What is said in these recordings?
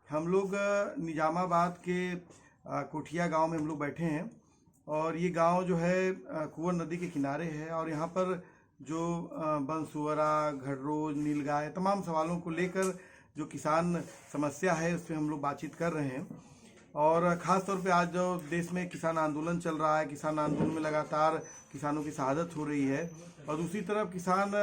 हम लोग निजामाबाद के कोठिया गांव में हम लोग बैठे हैं और ये गांव जो है कुंवर नदी के किनारे है और यहाँ पर जो बनसुअरा, घड़रोज, नीलगाय तमाम सवालों को लेकर जो किसान समस्या है उस पर हम लोग बातचीत कर रहे हैं। और ख़ास तौर पे आज जो देश में किसान आंदोलन चल रहा है, किसान आंदोलन में लगातार किसानों की शहादत हो रही है और दूसरी तरफ किसान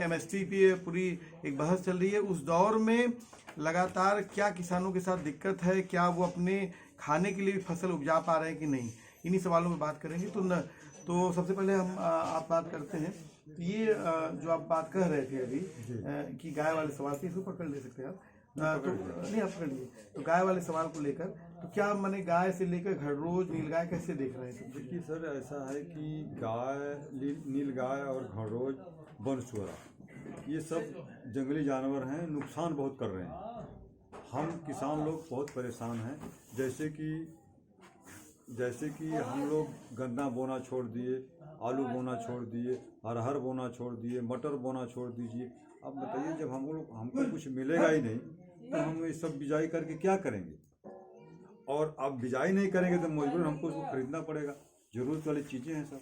एमएसपी पे पूरी एक बहस चल रही है। उस दौर में लगातार क्या किसानों के साथ दिक्कत है, क्या वो अपने खाने के लिए भी फसल उपजा पा रहे हैं कि नहीं, इन्हीं सवालों में बात करेंगे। तो सबसे पहले हम आप बात करते हैं। तो ये जो आप बात कह रहे थे अभी कि गाय वाले सवाल से, इसको पकड़ ले सकते हैं आप, तो नहीं आप पकड़ लिए। तो गाय वाले सवाल को लेकर तो क्या मैंने गाय से लेकर घड़रोज, नीलगाय कैसे देख रहे हैं? देखिए सर, ऐसा है कि गाय, नीलगाय और घड़रोज, बनसुअरा ये सब जंगली जानवर हैं, नुकसान बहुत कर रहे हैं। हम किसान लोग बहुत परेशान हैं। जैसे कि हम लोग गन्ना बोना छोड़ दिए, आलू बोना छोड़ दिए, अरहर बोना छोड़ दिए, मटर बोना छोड़ दीजिए। अब बताइए, जब हमको कुछ मिलेगा ही नहीं तो हम ये सब बिजाई करके क्या करेंगे? और अब बिजाई नहीं करेंगे तो मजबूरन हमको उसको खरीदना पड़ेगा। ज़रूरत वाली चीज़ें हैं सब।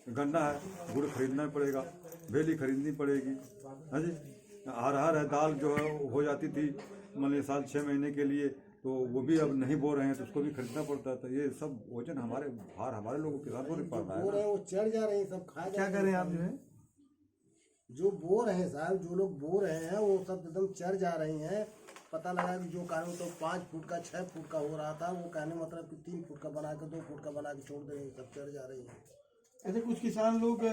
गन्ना है, गुड़ खरीदना पड़ेगा, बेली खरीदनी पड़ेगी, हाँ जी। अरहर है, दाल जो है हो जाती थी मतलब साल 6 महीने के लिए, तो वो भी अब नहीं बो रहे हैं तो उसको भी खरीदना पड़ता है। तो ये सब वजन हमारे लोगों के साथ नहीं पड़ रहा है। वो चढ़ जा रहे हैं, सब खा क्या करें आप जो बो रहे हैं साहब, जो लोग बो रहे हैं वो सब एकदम चढ़ जा रही हैं। पता लगा कि जो कानून तो 5 फुट का 6 फुट का हो रहा था, वो कहने मतलब कि 3 फुट का बना के 2 फुट का बना के छोड़ दे रहे हैं, सब चढ़ जा रही हैं। ऐसे कुछ किसान लोग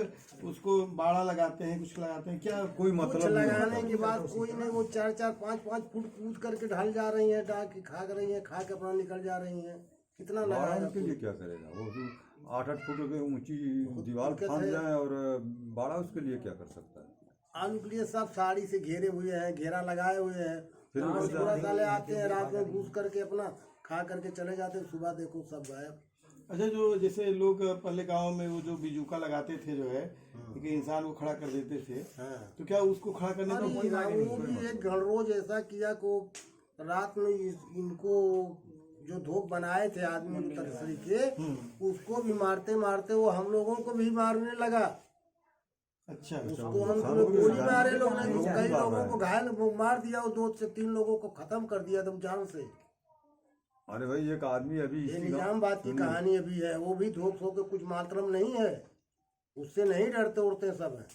उसको बाड़ा लगाते हैं, कुछ लगाते हैं, क्या कोई मतलब लगाने के बाद कोई नहीं, वो 4-4, 5-5 फुट कूद करके ढल जा रही है, डाक के खा रही है, खा के अपना निकल जा रही है। कितना लगाएगा? के लिए क्या करेगा? वो 8-8 फुट की ऊंची दीवार फांद जाए और बाड़ा उसके लिए क्या कर सकता है? आलू के लिए सब साड़ी से घेरे हुए हैं, घेरा लगाए हुए हैं। फिर पूरा साले आते हैं, रात में घुस करके अपना खा करके चले जाते हैं, सुबह देखो सब गायब। अच्छा, जो जैसे लोग पहले गांव में वो जो बिजुका लगाते थे जो है कि इंसान को खड़ा कर देते थे, तो क्या उसको खड़ा करने का वो भी एक घड़रोज ऐसा किया को रात में इनको जो धोख बनाए थे आदमी तरसरी के, उसको भी मारते मारते वो हम लोगों को भी मारने लगा। अच्छा, उसको हम गोली मारे लोग ने, कई लोगों को घायल मार दिया, वो 2 से 3 लोगों को खत्म कर दिया तुम जान से। अरे भाई, एक आदमी अभी ये निजामाबाद की कहानी अभी है, वो भी धोख सो के कुछ मातरम नहीं है, उससे नहीं डरते उड़ते सब है।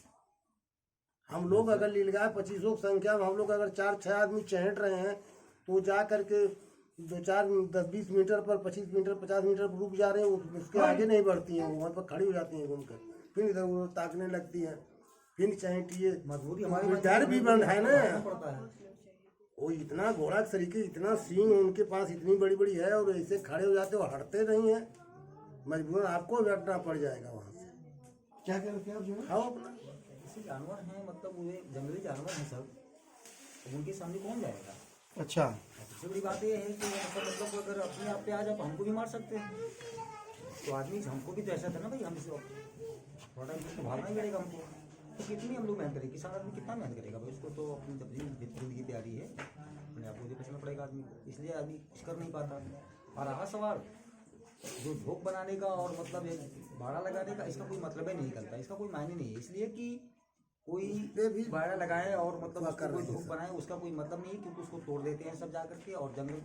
हम लोग अगर नीलगाय 2500 की संख्या में हम लोग अगर 4-6 आदमी चहट रहे हैं तो जा करके 2-4 10-20 मीटर पर, 25 मीटर 50 मीटर पर रुक जा रहे हैं, उसके आगे नहीं बढ़ती हैं, वहाँ पर खड़ी हो जाती हैं घूमकर, फिर इधर उधर ताकने लगती है, फिर चहटिए। मजबूरी हमारी, डर भी बंद है ना। वो इतना घोड़ा के तरीके, इतना सींग उनके पास इतनी बड़ी बड़ी है और ऐसे खड़े हो जाते, वो हटते नहीं है, मजबूरन आपको भी हटना पड़ जाएगा वहाँ से। क्या करते हैं आप जो है? खाओ अपना। ऐसे जानवर हैं, मतलब वो जंगली जानवर हैं सब, तो उनके सामने कौन जाएगा? अच्छा, सबसे बड़ी बात ये है कि मतलब अगर अपने आप पे आ जाए तो हमको भी मार सकते हैं। तो आदमी हमको भी तो ऐसा था ना भाई, हम थोड़ा टाइम तो भागना ही पड़ेगा हमको। तो कितनी हम लोग मेहनत करेंगे? किसान आदमी कितना मेहनत करेगा भाई? उसको तो अपनी जिंदगी तैयारी है, अपने आप को बचना पड़ेगा आदमी को, इसलिए आदमी कुछ कर नहीं पाता। और रहा सवाल जो धोख बनाने का और मतलब बाड़ा लगाने का, इसका कोई मतलब ही नहीं निकलता, इसका कोई मायने नहीं है। इसलिए कि कोई भी बाड़ा लगाए और मतलब कोई धोख बनाए, उसका कोई मतलब नहीं है, क्योंकि उसको तोड़ देते हैं सब जा करके और जंगल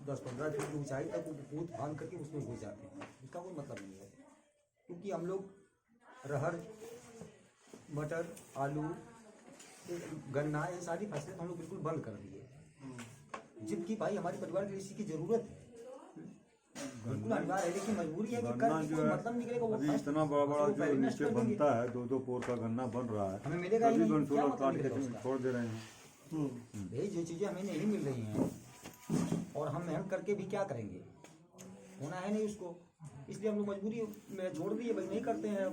10-15 फीट की ऊंचाई तक वो कूद फांद करके उसमें घुस जाते हैं। इसका कोई मतलब नहीं है, क्योंकि हम लोग अरहर, मटर, आलू, गन्ना, ये सारी फसलें हम लोग बिल्कुल बंद कर दिए, जिनकी भाई हमारे परिवार के लिए इसी की जरूरत है, बिल्कुल अनिवार्य है, लेकिन मजबूरी है कि गन्ना जो है अभी इतना बड़ा जो नीचे बनता है, 2-2 पोर का गन्ना बन रहा है, हमें मिलेगा ही नहीं, क्या काट के छोड़ दे रहे हैं। भाई जो चीजें हमें नहीं मिल रही हैं और हम मेहनत करके भी क्या करेंगे, होना है नहीं उसको, इसलिए हम लोग मजबूरी में छोड़ दिए भाई, नहीं करते हैं।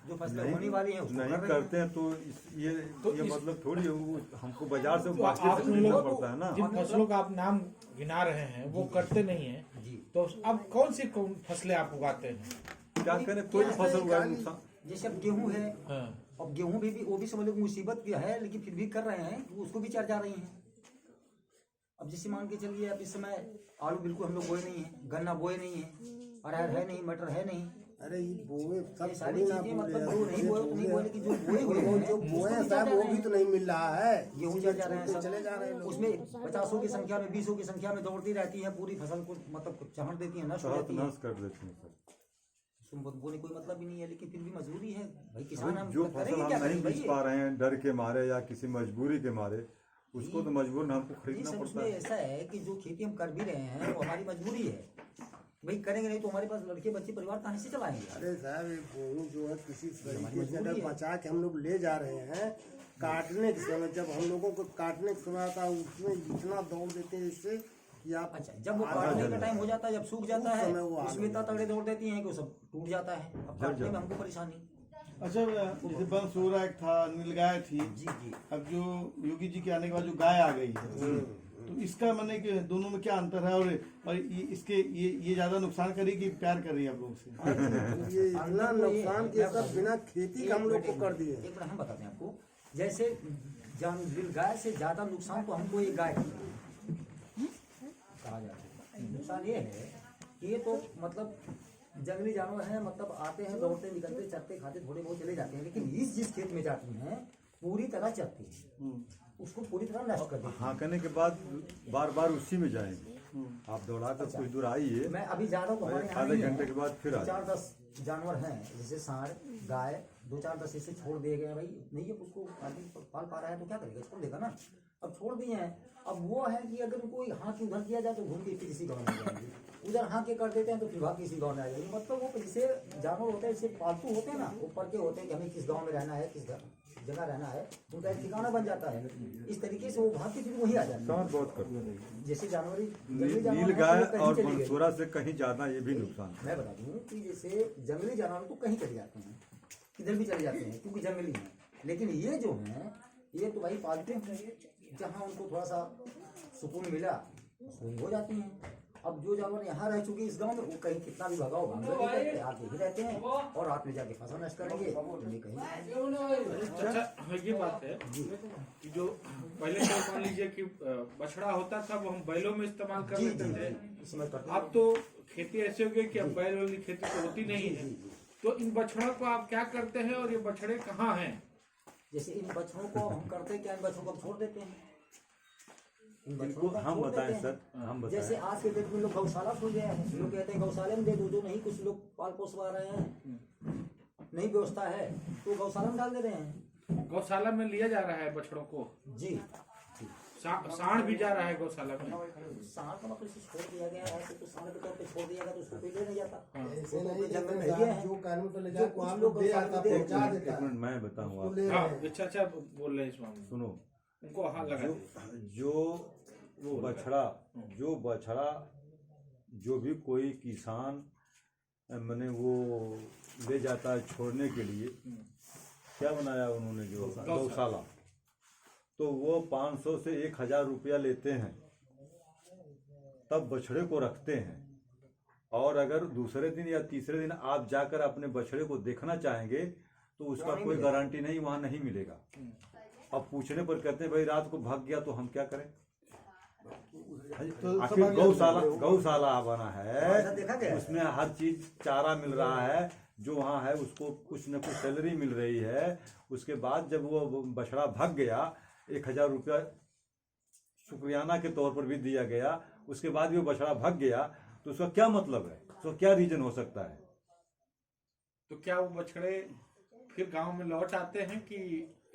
जो फसलें होने वाली हैं उसको नहीं करते हैं, तो ये मतलब थोड़ी हमको बाजार से पड़ता है ना। जिन फसलों का आप नाम गिना रहे हैं वो करते नहीं है जी, तो अब कौन सी फसलें आप उगाते हैं? क्या करें, कोई फसल उगाए नुकसान। जैसे अब गेहूं है, अब गेहूं भी वो भी समझ लो मुसीबत भी है, लेकिन फिर भी कर रहे हैं, उसको भी चढ़ जा रही हैं। अब जैसे मान के चलिए अब इस समय आलू बिल्कुल हम लोग बोए नहीं है, गन्ना बोए नहीं है, अरहर है नहीं, मटर है नहीं, अरे ये बोए सब ये सारी थोड़ी ना चीजें बोले मतलब हैं। वो नहीं बोए तो नहीं बोए, लेकिन जो बोए हुए वो हैं जो बोए हैं साहब वो भी तो नहीं मिल रहा है। गेहूं चल जा रहे हैं सब, चले जा रहे हैं लोग। उसमें 50 की संख्या में 20 की संख्या में दौड़ती रहती है, पूरी फसल को मतलब चमड़ देती है, नष्ट हो तहत जाती है, नष्ट कर देते हैं सर। उसमें बोने कोई मतलब ही नहीं है, लेकिन फिर भी मजबूरी है भाई, किसान हम जो फसल करेंगे क्या हम नहीं करेंगे बेच भाई? पा रहे हैं डर के मारे या किसी मजबूरी के मारे, उसको तो मजबूरन हमको नहीं खरीदना सर, पड़ता उसमें है। ऐसा है कि जो खेती हम कर भी रहे हैं वो हमारी मजबूरी है भाई, करेंगे नहीं तो हमारे पास लड़के बच्चे परिवार कहाँ से चलाएंगे? अरे साहब ये गेहूं जो है किसी तरीके से मजबूरी अगर है। बचा के हम लोग ले जा रहे हैं, काटने के समय जब हम लोगों को काटने के समय आता है उसमें इतना दौड़ देते हैं इससे कि आप अच्छा, जब वो आधा काटने का जल टाइम हो जाता है, जब सूख जाता उस है, समय वो आ उसमें इतना गए। तगड़े दौड़ देती हैं कि वो सब टूट जाता है, अब काटने में हमको परेशानी। अच्छा, जैसे बंसुरा एक था, नीलगाय थी, जी जी, अब जो योगी जी के आने के बाद जो गाय आ गई है, तो इसका माने कि दोनों में क्या अंतर है? और इसके ये ज्यादा नुकसान करी कि प्यार कर रही है आप लोगों से? ये इतना नुकसान किया सब बिना खेती का हम लोग को कर दिए। एक मिनट हम बताते हैं आपको, जैसे गाय से ज्यादा नुकसान तो हमको ये गाय कहा जाता है। नुकसान ये है कि ये तो मतलब जंगली जानवर हैं, मतलब आते हैं, दौड़ते निकलते, चरते खाते, थोड़े बहुत चले जाते हैं, लेकिन इस जिस खेत में जाती हैं पूरी तरह चरती है, उसको पूरी तरह नष्ट कर देती है। हाँकने के बाद बार बार उसी में जाएंगे। आप दौड़ा कर कुछ दूर आइए, मैं अभी ज्यादा तो हमारे यहाँ आधे नहीं है। घंटे के बाद फिर आ 4-10 जानवर हैं, जैसे सांड, गाय, 2-4-10 ऐसे छोड़ दिए गए हैं भाई, नहीं है उसको आदमी पाल पा रहा है तो क्या करेगा, छोड़ देगा ना। अब छोड़ दिए हैं, अब वो है कि अगर उनको हाथ उधर किया जाए तो घूम के फिर इसी गाँव में जाएंगे, उधर हाथ के कर देते हैं तो फिर भाग किसी गाँव में आ जाएंगे। मतलब वो जैसे जानवर होते हैं, जैसे पालतू होते हैं ना, वो पढ़ के होते हैं कि हमें किस गाँव में रहना है, किस जगह रहना है, उनका एक ठिकाना बन जाता है। इस तरीके से वो भाग के फिर वही आ जाते समझ हैं। बहुत करते हैं। जैसे जानवरी जंगली जानवर नील हैं, गाय तो वो कहीं और चले गए। बंसुरा से कहीं ज्यादा ये भी नुकसान है। मैं बता दूं कि जैसे जंगली जानवर तो कहीं चले जाते हैं, किधर भी चले जाते हैं क्योंकि जंगली हैं, लेकिन ये जो हैं ये तो भाई पालतू हैं, जहाँ उनको थोड़ा सा सुकून मिला वही हो जाती हैं। अब जो जानवर यहाँ रह चुके इस गांव में, वो कहीं कितना भी भगाओ भाग नहीं करते, आगे ही रहते हैं और रात में जाके फसल नष्ट करेंगे, ये कहीं अच्छा, ये बात है कि जो पहले तो मान लीजिए कि बछड़ा होता था वो हम बैलों में इस्तेमाल कर लेते थे, इसमें करते अब तो खेती ऐसी हो गई कि अब बैल वाली खेती तो होती नहीं है, तो इन बछड़ों को आप क्या करते हैं और ये बछड़े कहाँ हैं? जैसे इन बछड़ों को हम करते क्या, इन बछड़ों को हम छोड़ देते हैं। इन बछड़ों इनको को हम छोड़ बताएं देते सर, हैं। हम जैसे बताएं। आज के डेट में लोग गौशाला खोल रहे हैं, लोग कहते हैं गौशाले में दे दो, जो नहीं कुछ लोग पाल पोसवा रहे हैं, नहीं व्यवस्था है तो गौशाला में डाल दे रहे हैं। गौशाला में लिया जा रहा है बछड़ों को, जी, सांड भी जा रहा है गौशाला में। सांड का मतलब इसे छोड़ दिया गया है, तो सांड के तौर पे छोड़ दिया गया तो उसको कोई ले नहीं जाता। ऐसे वो तो नहीं अपने जंगल में जैसे ही है। जो कानून पे ले जो जाके कुछ वहाँ लोग पे दे गौशाला आता में दे पहुँचा एक देता है। मिनट मैं बताऊँ उसको आप, ले हाँ, रहे हैं। अच्छा बोल रहे हैं इस मामले में, सुनो। उनको हाँ लगा जो दीजिए। जो बछड़ा जो भी कोई किसान मैंने वो ले जाता है छोड़ने के लिए, क्या बनाया उन्होंने जो गौशाला, तो वो 500 से 1000 रुपया लेते हैं, तब बछड़े को रखते हैं। और अगर दूसरे दिन या तीसरे दिन आप जाकर अपने बछड़े को देखना चाहेंगे तो उसका कोई गारंटी नहीं, वहाँ नहीं मिलेगा। अब पूछने पर कहते हैं भाई रात को भाग गया तो हम क्या करें। तो आखिर गौशाला बना ऐसा देखा गया है, है। उसमें हर चीज चारा मिल रहा है, जो वहाँ है उसको कुछ न कुछ सैलरी मिल रही है। उसके बाद जब वो बछड़ा भाग गया, 1000 रुपया शुक्रियाना के तौर पर भी दिया गया, उसके बाद भी वो बछड़ा भाग गया, तो उसका क्या मतलब है, तो क्या रीजन हो सकता है। तो क्या वो बछड़े फिर गांव में लौट आते हैं कि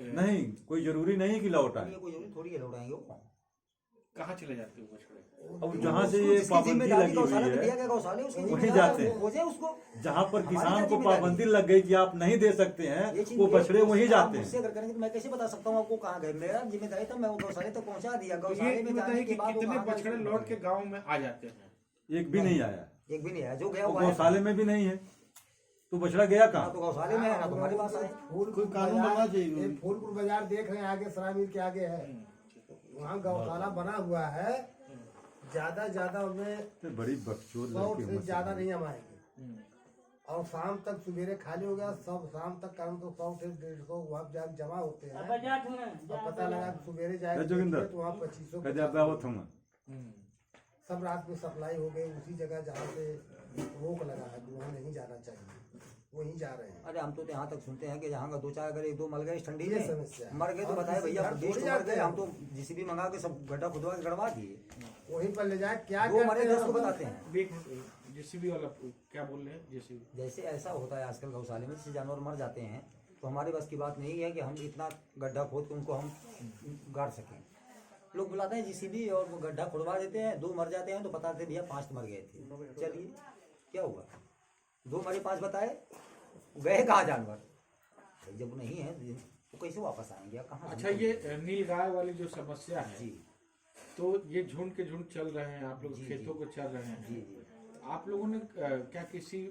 नहीं, कोई जरूरी नहीं कि लौट आए। ये कोई जरूरी थोड़ी है लौटाएंगे वो। कहाँ चले जाते हैं बछड़े? अब जहाँ से ये जिसकी पाबंदी जिम्मेदारी लगी गौशाला हुई में दिया है, गया गौशाले, उसकी वहीं जिम्मेदारी जाते हैं। वो खोजे उसको। जहाँ पर हमारी किसान क्या को जिम्मेदारी? पाबंदी लग गई कि आप नहीं दे सकते ये हैं, चीज़ वो ये बछड़े वहीं आप जाते मुझसे हैं। अगर करेंगे तो मैं कैसे बता सकता हूँ आपको कहाँ गए। मेरा जिम्मेदारी था, मैं वो गौशाले तक पहुँचा दिया। तो गौशाले ये में जाने बताइए के कि बाद वो कितने कहाँ गए बछड़े उसको लौट के गांव में आ जाते हैं? एक भी नहीं आया, एक भी नहीं आया, जो गया वो वो आया। गौशाले में भी नहीं है, तो बछड़ा गया ना कहाँ। तो गौशाले में है, ना तुम्हारे पास आए। फूलपुर कानून बनना बाजार, चाहिए। ये फूलपुर बाजार देख रहे हैं, आगे सरामीर के आगे है, वहाँ गौशाला बना हुआ है। ज्यादा उनमें तो बड़ी बकचोद 100 लड़की से मत ज्यादा समझो। नहीं हम आएंगे। और शाम तक सवेरे खाली हो गया, सब शाम तक काम तो 100 से 150 वहाँ जाके जमा होते हैं। अब पता लगा कि सवेरे ए, जोगिंदर, जाएंगे तो वहाँ 2500 कदे आप आवत हूँ सब रात में सप्लाई हो गई उसी जगह जहाँ पे रोक लगा है, वहाँ नहीं जाना चाहिए, वहीं जा रहे हैं। अरे हम तो यहाँ तक सुनते हैं कि यहाँ का दो चार अगर एक दो मर गए इस ठंडी ये में, समस्या है। मर गए तो और बताए किसी भैया घर बीस थोड़ी तो मर जाते गए, हैं। हम तो जीसीबी मंगा के सब गड्ढा खुदवा के गड़वा दिए। वहीं पर ले जाए क्या दो मरे करते 10 को हैं। बताते हैं। जेसीबी वाला क्या बोल रहे हैं? जेसीबी जैसे ऐसा होता है आजकल गौशाले में, जैसे जानवर मर जाते हैं तो हमारे बस की बात नहीं है कि हम इतना गड्ढा खोद के उनको हम गाड़ सकें। लोग बुलाते हैं जीसीबी और वो गड्ढा खुदवा देते हैं, 2 मर जाते हैं तो बताते भैया 5 मर गए थे। चलिए क्या हुआ, 2 मरे 5 बताए, गए कहाँ जानवर? भाई जब नहीं है तो कैसे वापस आएंगे, कहाँ? अच्छा, ये नीलगाय वाली जो समस्या है, जी तो ये झुंड के झुंड चल रहे हैं, आप लोग जी, खेतों जी। को चल रहे हैं, जी जी। आप लोगों ने क्या किसी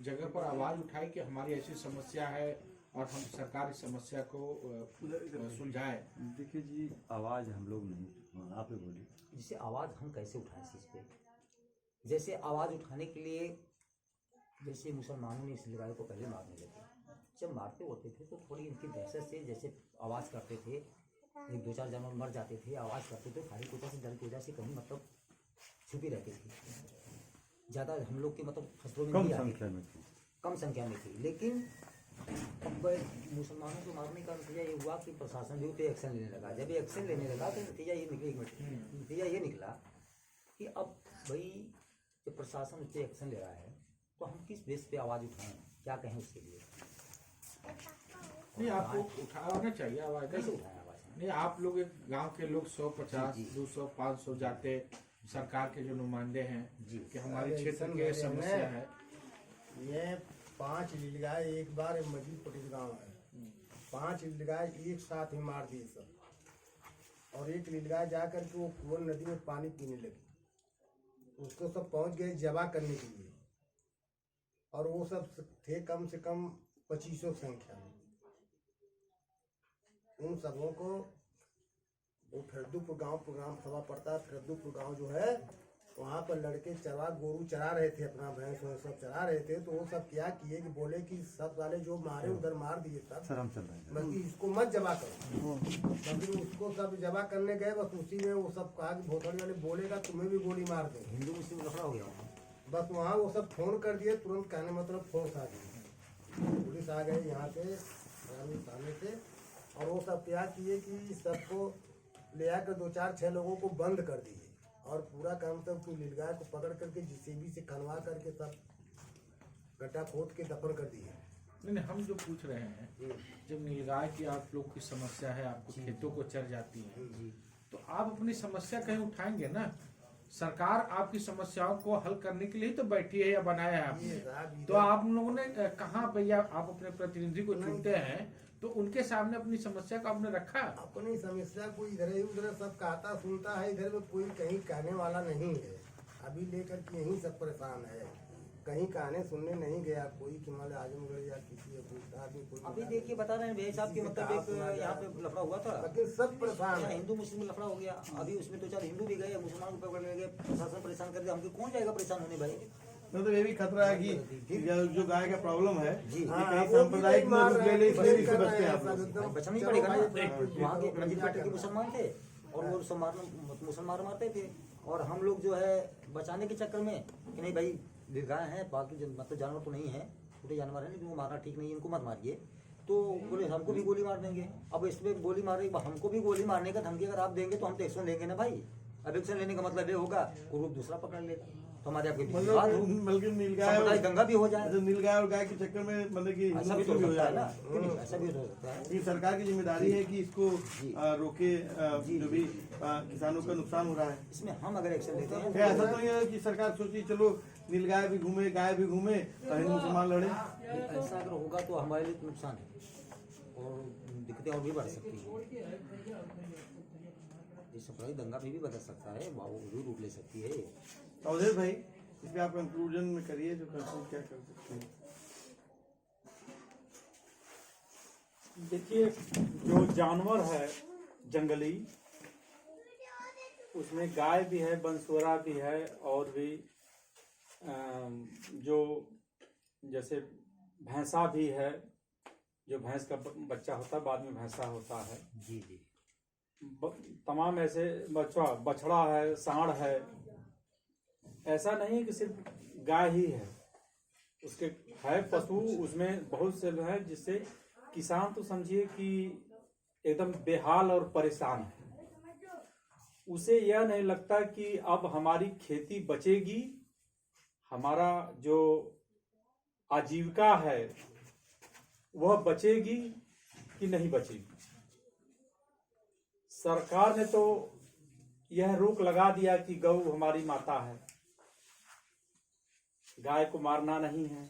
जगह पर आवाज उठाई कि हमारी ऐसी समस्या है और हम सरकार इस समस्या को सुलझाए? देखिए जी, आवाज़ हम लोग नहीं, आप ही बोलिए। जैसे आवाज़ हम कैसे उठाएं इस चीज़ पे? जैसे आवाज़ उठाने के लिए, जैसे मुसलमानों ने इस गाय को पहले मारने लगे, जब मारते होते थे तो थोड़ी इनकी दहशत से जैसे आवाज़ करते थे, 1-2-4 जानवर मर जाते थे, आवाज़ करते थे, खाली की वजह से, डर की वजह से कहीं मतलब छुपी रहती थी। ज़्यादा हम लोग के मतलब फसलों में कम नहीं आती, संख्या में थी। कम संख्या में थी। लेकिन अब मुसलमानों को मारने का नतीजा ये हुआ कि प्रशासन भी उस पर एक्शन लेने लगा। जब ये एक्शन लेने लगा तो नतीजा ये निकला, एक मिनट, नतीजा ये निकला कि अब भाई जब प्रशासन उस पर एक्शन ले रहा है तो हम किस बेस पे आवाज़ उठाएं, क्या कहें उसके लिए? नहीं, आपको उठाना चाहिए आवाज। कैसे उठाएं आवाज़? नहीं, आप लोग एक गांव के लोग 150, जी, जी। 200, 500 जाते सरकार के जो नुमाइंदे हैं जी। कि हमारे अरे क्षेत्र ऐसा की ये नहीं है। समस्या है। ये 5 नीलगाय एक बार मजीद पटेल गाँव है, 5 नीलगाय एक साथ ही मार दिए सब। और एक नीलगाय जाकर के वो कुंवर नदी में पानी पीने लगी, उसको सब पहुंच गए जबा करने के लिए, और वो सब थे कम से कम 2500 संख्या में। उन सबों को वो फिरदुपुर गांव प्रोग्राम सभा पड़ता है, फिरदुपुर गांव जो है वहाँ पर लड़के चरा गोरू चरा रहे थे, अपना भैंस वैंस सब चरा रहे थे। तो वो सब क्या किए कि बोले कि सब वाले जो मारे उधर मार दिए सब, सर हम चल रहे हैं। बल्कि इसको मत जबा करो। बल्कि उसको सब जबा करने गए, बस उसी में वो सब कहा कि भोसड़ी वाले बोलेगा तुम्हें भी गोली मार दे। हिंदू मुस्लिम लफड़ा हो गया। बस वहाँ वो सब फोन कर दिए, तुरंत कहने मतलब फोर्स आ गई, पुलिस आ गई यहाँ पे ग्रामीण थाने से। और वो सब क्या किए कि सबको ले आकर 2-4-6 लोगों को बंद कर दिए, और पूरा काम सब तो नीलगाय को पकड़ करके जेसीबी से खनवा करके सब गड्ढा खोद के दफन कर दिए। नहीं, हम जो पूछ रहे हैं, जब नीलगाय की आप लोग की समस्या है, आपको खेतों को चर जाती है, तो आप अपनी समस्या कहीं उठाएंगे ना? सरकार आपकी समस्याओं को हल करने के लिए तो बैठी है या बनाया है आपने। तो आप लोगों ने कहाँ भैया आप अपने प्रतिनिधि को चुनते हैं तो उनके सामने अपनी समस्या को आपने रखा? अपनी समस्या को इधर ही उधर सब कहता सुनता है, इधर में कोई कहीं कहने वाला नहीं है। अभी लेकर के यहीं सब परेशान है, कहीं कहने सुनने नहीं गया कोई कि मान आजमगढ़ या किसी आदमी कोई। अभी देखिए बता रहे हैं भैया साहब के मतलब एक यहाँ पे लफड़ा हुआ था, लेकिन सब परेशान है। हिंदू मुस्लिम में लफड़ा हो गया। अभी उसमें 2-4 हिंदू भी गए, मुसलमान को पकड़ ले गए, प्रशासन परेशान कर दिया। हमको कौन जाएगा परेशान होने भाई? मतलब ये भी खतरा है कि जो गाय का प्रॉब्लम है, जी। ये हाँ, कहीं वो भी सांप्रदायिक नहीं मार रूप ले ले, रहे, इसलिए इससे कर बचते हैं रहे आप हैं, लोग। एकदम बचना ही चलो पड़ेगा भाई, ना। वहाँ के रंजीत क्या पेटे के करना? मुसलमान थे और वो सब मुसलमान मारते थे, और हम लोग जो है बचाने के चक्कर में कि नहीं भाई गाय हैं, पालतू मतलब जानवर तो नहीं है, छोटे जानवर हैं, लेकिन वो मारना ठीक नहीं है, इनको मत मारिए। तो बोले हमको भी गोली मार देंगे। अब इसमें गोली मारे, हमको भी गोली मारने का धमकी अगर आप देंगे तो हम तो एक्शन लेंगे ना भाई। अब एक्शन लेने का मतलब ये होगा वो रूप दूसरा पकड़ लेगा, तो हमारे आपके बीच विवाद हो, मतलब बल्कि नीलगाय सामुदायिक दंगा भी हो जाए। अच्छा, नीलगाय और गाय के चक्कर में मतलब कि ऐसा भी तो हो हो सकता है जाएगा। ना, क्यों नहीं? ऐसा भी हो सकता है। ये सरकार की जिम्मेदारी है कि इसको जी। रोके, जो भी किसानों का नुकसान हो रहा है। इसमें हम अगर एक्शन लेते हैं क्या ऐसा तो नहीं है कि सरकार सोची चलो नीलगाय भी घूमे, गाय भी घूमे, हिंदू मुसलमान लड़े? ऐसा अगर होगा तो हमारे लिए तो नुकसान है और दिक्कतें और भी बढ़ सकती है। ये सामुदायिक दंगा भी बदल सकता है, वो भी रूप ले सकती है। अवधेश भाई, इसमें आप कंक्लूजन में करिए, जो कंक्लूड क्या कर सकते हैं। देखिए, जो जानवर है जंगली, उसमें गाय भी है, बंसुरा भी है, और भी जो जैसे भैंसा भी है, जो भैंस का बच्चा होता है बाद में भैंसा होता है। जी जी। तमाम ऐसे बछड़ा है, सांड है। ऐसा नहीं है कि सिर्फ गाय ही है, उसके है पशु, उसमें बहुत से हैं जिससे किसान तो समझिए कि एकदम बेहाल और परेशान है। उसे यह नहीं लगता कि अब हमारी खेती बचेगी, हमारा जो आजीविका है वह बचेगी कि नहीं बचेगी। सरकार ने तो यह रोक लगा दिया कि गौ हमारी माता है, गाय को मारना नहीं है।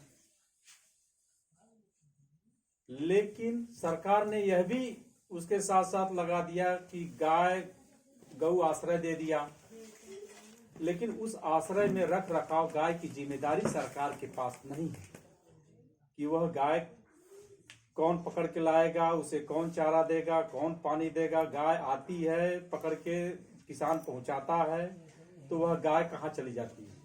लेकिन सरकार ने यह भी उसके साथ साथ लगा दिया कि गाय गौ आश्रय दे दिया, लेकिन उस आश्रय में रख रखाव गाय की जिम्मेदारी सरकार के पास नहीं है कि वह गाय कौन पकड़ के लाएगा, उसे कौन चारा देगा, कौन पानी देगा। गाय आती है, पकड़ के किसान पहुंचाता है, तो वह गाय कहाँ चली जाती है?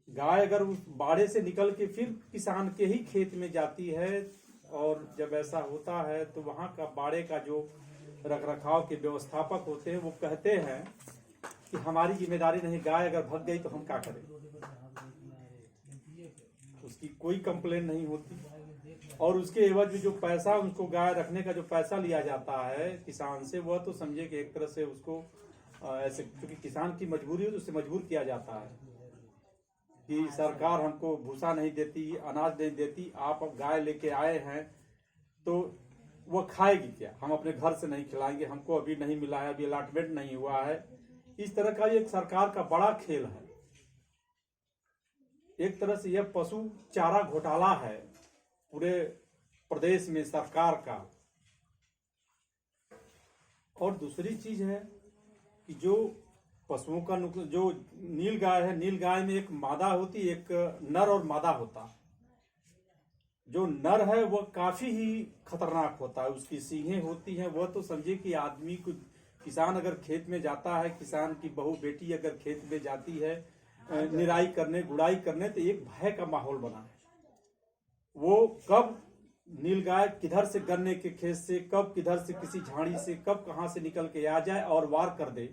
गाय अगर उस बाड़े से निकल के फिर किसान के ही खेत में जाती है, और जब ऐसा होता है तो वहां का बाड़े का जो रखरखाव के व्यवस्थापक होते हैं वो कहते हैं कि हमारी जिम्मेदारी नहीं, गाय अगर भग गई तो हम क्या करें। उसकी कोई कंप्लेन नहीं होती, और उसके एवज में जो पैसा उसको गाय रखने का जो पैसा लिया जाता है किसान से, वह तो समझे कि एक तरह से उसको ऐसे, क्योंकि किसान की मजबूरी है तो उससे मजबूर किया जाता है कि सरकार हमको भूसा नहीं देती, अनाज नहीं देती, आप अब गाय लेके आए हैं तो वह खाएगी क्या, हम अपने घर से नहीं खिलाएंगे, हमको अभी नहीं मिला है, अभी अलॉटमेंट नहीं हुआ है। इस तरह का एक सरकार का बड़ा खेल है। एक तरह से यह पशु चारा घोटाला है पूरे प्रदेश में सरकार का। और दूसरी चीज है कि जो पशुओं का जो नील गाय है, नील गाय में एक मादा होती, एक नर और मादा होता। जो नर है वह काफी ही खतरनाक होता है, उसकी सींगें होती हैं। वह तो समझिए कि आदमी को, किसान अगर खेत में जाता है, किसान की बहू बेटी अगर खेत में जाती है निराई करने, गुड़ाई करने, तो एक भय का माहौल बना है। वो कब नीलगाय किधर से गन्ने के खेत से, कब किधर से किसी झाड़ी से, कब कहां से निकल के आ जाए और वार कर दे,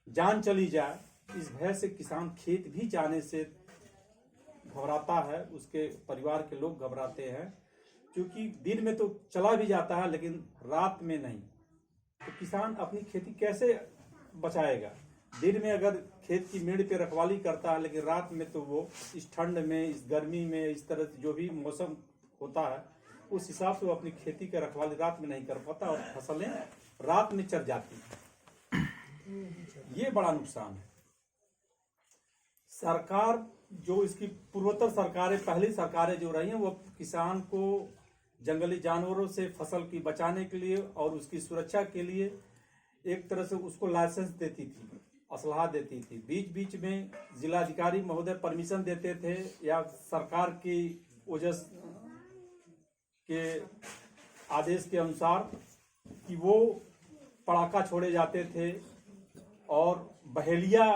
जान चली जाए, इस भय से किसान खेत भी जाने से घबराता है, उसके परिवार के लोग घबराते हैं। क्योंकि दिन में तो चला भी जाता है लेकिन रात में नहीं, तो किसान अपनी खेती कैसे बचाएगा? दिन में अगर खेत की मेड़ पे रखवाली करता है, लेकिन रात में तो वो इस ठंड में, इस गर्मी में, इस तरह से जो भी मौसम होता है उस हिसाब से वो अपनी खेती की रखवाली रात में नहीं कर पाता और फसलें रात में चर जाती हैं। ये बड़ा नुकसान है। सरकार जो इसकी पूर्वोत्तर सरकारें, पहली सरकारें जो रही हैं, वो किसान को जंगली जानवरों से फसल की बचाने के लिए और उसकी सुरक्षा के लिए एक तरह से उसको लाइसेंस देती थी, असलाह देती थी। बीच बीच में जिलाधिकारी महोदय परमिशन देते थे या सरकार की ओजस के आदेश के अनुसार कि वो पड़ाका छोड़े जाते थे और बहेलिया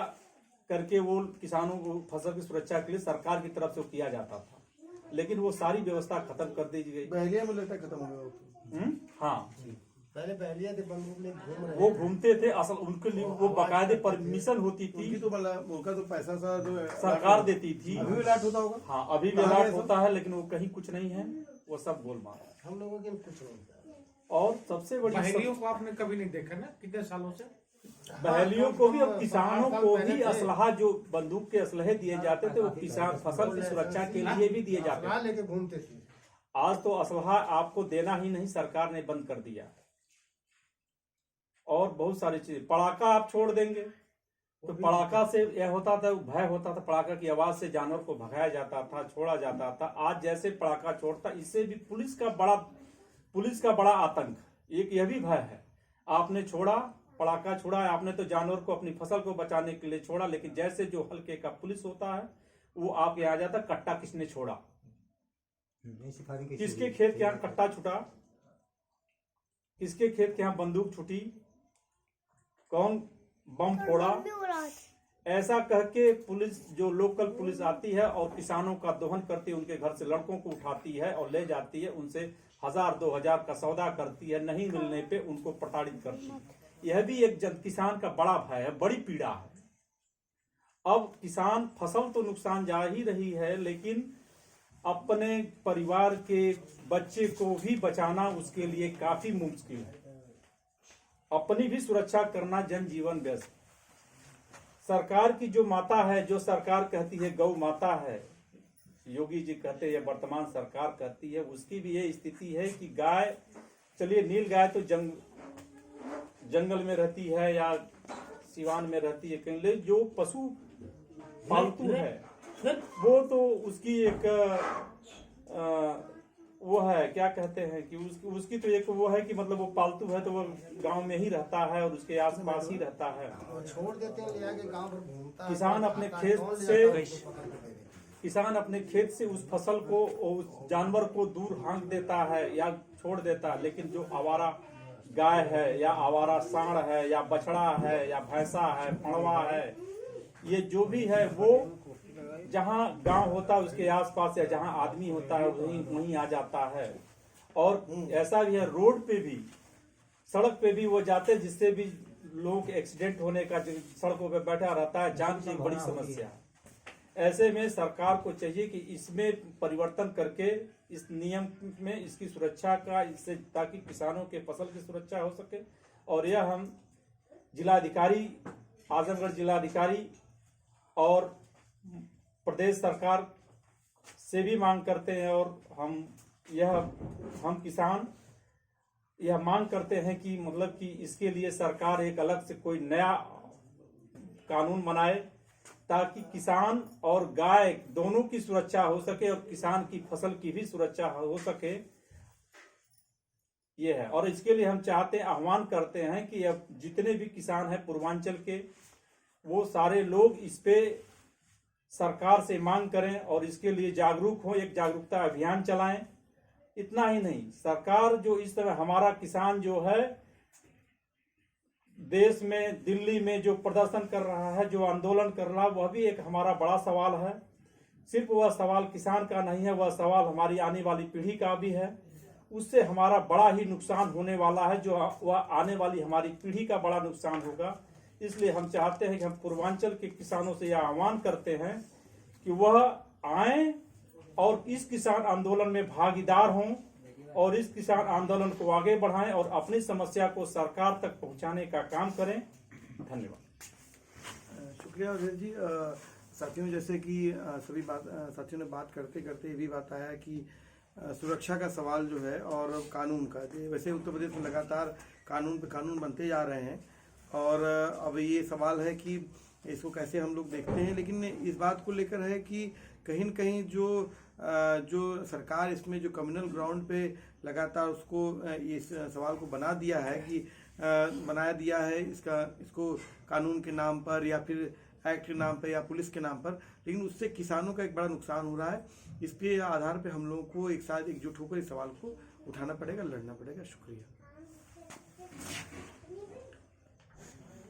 करके वो किसानों को फसल की सुरक्षा के लिए सरकार की तरफ से वो किया जाता था। लेकिन वो सारी व्यवस्था खत्म कर दी गई। बहलिया में लेता खत्म हो गया। हाँ, पहले बहलिया थे, बंदूक लेके घूम रहे वो घूमते थे। असल उनके लिए वो बाकायदे परमिशन होती थी, उनकी तो उनका तो पैसा सा जो सरकार देती थी। अभी भी लाट होता होगा। हाँ, अभी भी अलर्ट होता है, लेकिन वो कहीं कुछ नहीं है, वो सब गोलमाल है। हम लोगों के कुछ नहीं। और सबसे बड़ी बहेलियों को आपने कभी नहीं देखा ना, कितने सालों से? बहेलियों को भी, अब किसानों को भी असलहा, जो बंदूक के असलहे दिए जाते थे, वो किसान फसल की सुरक्षा के लिए भी दिए जाते थे। लेके घूमते थे। आज तो असलहा आपको देना ही नहीं, सरकार ने बंद कर दिया। और बहुत सारी चीजें, पड़ाका आप छोड़ देंगे तो पड़ाका से यह होता था, भय होता था, पड़ाका की आवाज से जानवर को भगाया जाता था, छोड़ा जाता था। आज जैसे पड़ाका छोड़ता, इससे भी पुलिस का बड़ा आतंक। एक यह भी भय है, आपने छोड़ा, पड़ाका छोड़ा, आपने तो जानवर को अपनी फसल को बचाने के लिए छोड़ा, लेकिन जैसे जो हल्के का पुलिस होता है वो आपके आ जाता, कट्टा किसने छोड़ा, किसके खेत के यहाँ कट्टा छुटा, किसके खेत के यहाँ बंदूक छुटी, कौन बम फोड़ा, ऐसा कह के पुलिस, जो लोकल पुलिस आती है और किसानों का दोहन करती है, उनके घर से लड़कों को उठाती है और ले जाती है, उनसे 1000-2000 का सौदा करती है, नहीं मिलने पे उनको प्रताड़ित करती है। यह भी एक किसान का बड़ा भय है, बड़ी पीड़ा है। अब किसान फसल तो नुकसान जा ही रही है, लेकिन अपने परिवार के बच्चे को भी बचाना उसके लिए काफी मुश्किल है। अपनी भी सुरक्षा करना जनजीवन व्यस्त। सरकार की जो माता है, जो सरकार कहती है गौ माता है, योगी जी कहते हैं वर्तमान सरकार कहती है, उसकी भी ये स्थिति है कि गाय, चलिए नील गाय तो जंगल में रहती है या सिवान में रहती है कहीं, लेकिन जो पशु पालतू है वो तो उसकी एक वो है, क्या कहते हैं कि उसकी तो एक वो है कि मतलब वो पालतू है तो वो गांव में ही रहता है और उसके आसपास ही रहता है। और छोड़ देते हैं, ले आके गांव भर घूमता है। किसान अपने खेत से उस फसल को, उस जानवर को दूर हाँक देता है या छोड़ देता है, लेकिन जो आवारा गाय है या आवारा सांड है या बछड़ा है या भैंसा है, पड़वा है, ये जो भी है वो जहाँ गांव होता है उसके आसपास या जहाँ आदमी होता है वहीं आ जाता है। और ऐसा भी है, रोड पे भी, सड़क पे भी वो जाते, जिससे भी लोग एक्सीडेंट होने का, सड़कों पे बैठा रहता है, जान की एक बड़ी समस्या है। ऐसे में सरकार को चाहिए कि इसमें परिवर्तन करके इस नियम में इसकी सुरक्षा का, इससे ताकि किसानों के फसल की सुरक्षा हो सके। और यह हम जिलाधिकारी, आजमगढ़ जिलाधिकारी और प्रदेश सरकार से भी मांग करते हैं, और हम किसान यह मांग करते हैं कि मतलब कि इसके लिए सरकार एक अलग से कोई नया कानून बनाए, ताकि किसान और गाय दोनों की सुरक्षा हो सके और किसान की फसल की भी सुरक्षा हो सके, ये है। और इसके लिए हम चाहते हैं, आह्वान करते हैं कि अब जितने भी किसान हैं पूर्वांचल के, वो सारे लोग इस पे सरकार से मांग करें और इसके लिए जागरूक हो, एक जागरूकता अभियान चलाएं। इतना ही नहीं, सरकार जो इस तरह हमारा किसान जो है देश में, दिल्ली में जो प्रदर्शन कर रहा है, जो आंदोलन कर रहा है, वह भी एक हमारा बड़ा सवाल है। सिर्फ वह सवाल किसान का नहीं है, वह सवाल हमारी आने वाली पीढ़ी का भी है। उससे हमारा बड़ा ही नुकसान होने वाला है, जो वह आने वाली हमारी पीढ़ी का बड़ा नुकसान होगा। इसलिए हम चाहते हैं कि हम पूर्वांचल के किसानों से यह आह्वान करते हैं कि वह आए और इस किसान आंदोलन में भागीदार हों और इस किसान आंदोलन को आगे बढ़ाएं और अपनी समस्या को सरकार तक पहुंचाने का काम करें। धन्यवाद। शुक्रिया अजय जी। साथियों, जैसे कि सभी साथियों ने बात करते करते ये भी बात आया कि सुरक्षा का सवाल जो है और कानून का, वैसे उत्तर प्रदेश में लगातार कानून पे कानून बनते जा रहे हैं, और अब ये सवाल है कि इसको कैसे हम लोग देखते हैं। लेकिन इस बात को लेकर है कि कहीं न कहीं जो सरकार इसमें जो कम्युनल ग्राउंड पे लगातार उसको इस सवाल को बनाया दिया है इसको कानून के नाम पर या फिर एक्ट के नाम पर या पुलिस के नाम पर, लेकिन उससे किसानों का एक बड़ा नुकसान हो रहा है। इसके आधार पे हम लोगों को एक साथ एकजुट होकर इस सवाल को उठाना पड़ेगा, लड़ना पड़ेगा। शुक्रिया।